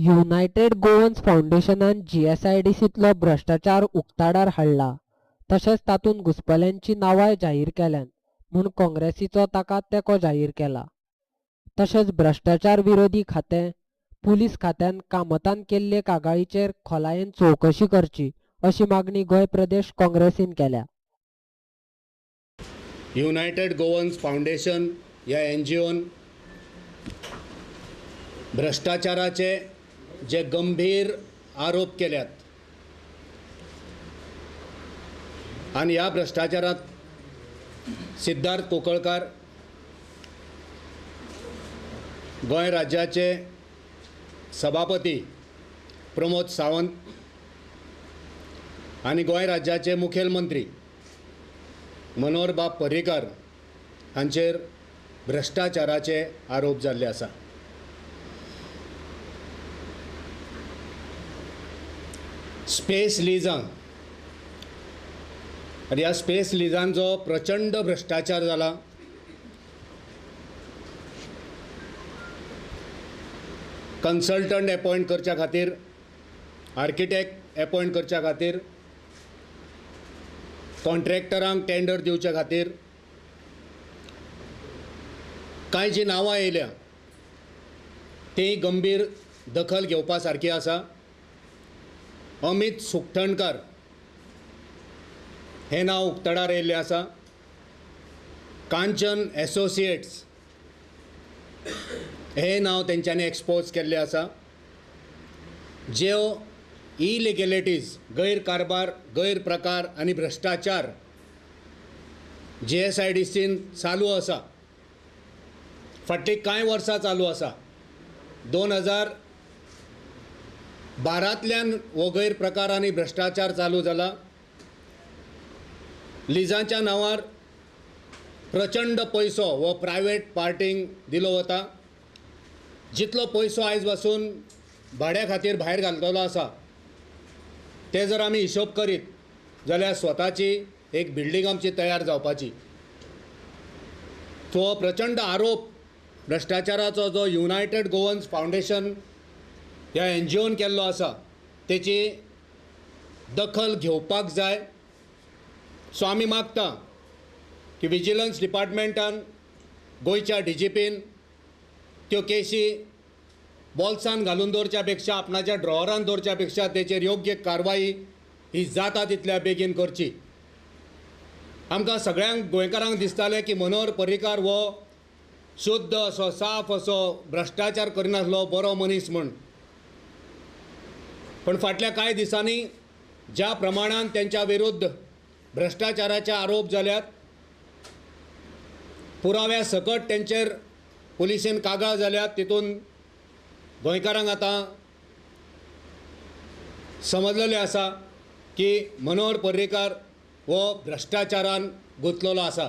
United Goans फाउंडेशनान GSIDCतलो भ्रष्टाचार उक्ताडार हाडला. तशेंच तातूंत घुसपल्ल्यांची नांवांय जाहीर केल्यात म्हूण काँग्रेसीचो ताका तेंको जाहीर केला. तशेंच भ्रष्टाचार विरोधी खातें, पुलीस खात्यान कामतान केल्ले कागाळीचेर खोलायेन चवकशी करची अशी मागणी गोंय प्रदेश काँग्रेसीन केल्या. युनायटेड गोवन्स फाउंडेशन ह्या NGOन भ्रष्टाचाराचे जे गंभीर आरोप केल्यात आणि ह्या भ्रष्टाचारात सिद्धार्थ कोकळकार गोंय राज्याचे सभापती प्रमोद सावंत आणि गोंय राज्याचे मुखेलमंत्री मनोहर बाब पर्रीकार हांचेर भ्रष्टाचाराचे आरोप जाल्ले आसा. स्पेस लिजां आनी ह्या स्पेस लिजांचो प्रचंड भ्रष्टाचार जाला. कन्सल्टंट अपॉयंट करच्या खातीर, आर्किटेक्ट अपॉयंट करच्या खातीर, कॉन्ट्रॅक्टरांक टेंडर दिवच्या खातीर कांय जी नांवां येयल्या ती गंभीर दखल घेवपा सारकी आसा. अमित सुखटणकर हे नांव उक्ताडार येयल्लें आसा. कांचन एसोसिएट्स हे नांव तेंच्यांनी एक्सपोज केल्लें आसा. ज्यो इलिगॅलिटीज, गैरकारबार, गैरप्रकार आनी भ्रष्टाचार GSIDCन चालू आसा, फाटलीं कांय वर्सां चालू आसा. 2012तल्यान हो गैरप्रकार आनी भ्रष्टाचार चालू जाला. लिजांच्या नांवार प्रचंड पयसो हो प्रायवेट पार्टींक दिलो वता. जितलो पयसो आयज पासून भाड्या खातीर भायर घालतलो आसा ते जर आमी हिशोब करीत जाल्यार स्वताची एक बिल्डींग आमची तयार जावपाची. तो प्रचंड आरोप भ्रष्टाचाराचो जो युनायटेड गोवन्स फाउंडेशन ह्या NGOन केल्लो आसा तेची दखल घेवपाक जाय. सो आमी मागता की विजिलन्स डिपार्टमेंटान, गोंयच्या DGPन त्यो केसी बॉल्सान घालून दवरच्या पेक्षा, आपणाच्या ड्रॉवरान दवरच्या पेक्षा तेचेर योग्य कारवाई ही जाता तितल्या बेगीन करची. आमकां सगळ्यांक गोंयकारांक दिसतालें की मनोहर पर्रीकार हो शुद्ध असो, साफ असो, भ्रष्टाचार करिनासलो बरो मनीस म्हूण. पण फाटल्या कांय दिसांनी ज्या प्रमाणान तेंच्या विरुद्ध भ्रष्टाचाराचे आरोप जाल्यात, पुराव्या सकट तेंचेर पुलिसेन कागाळ जाल्यात, तितून गोंयकारांक आतां समजलेलें आसा की मनोहर पर्रीकार हो भ्रष्टाचारान गुंतलेलो आसा.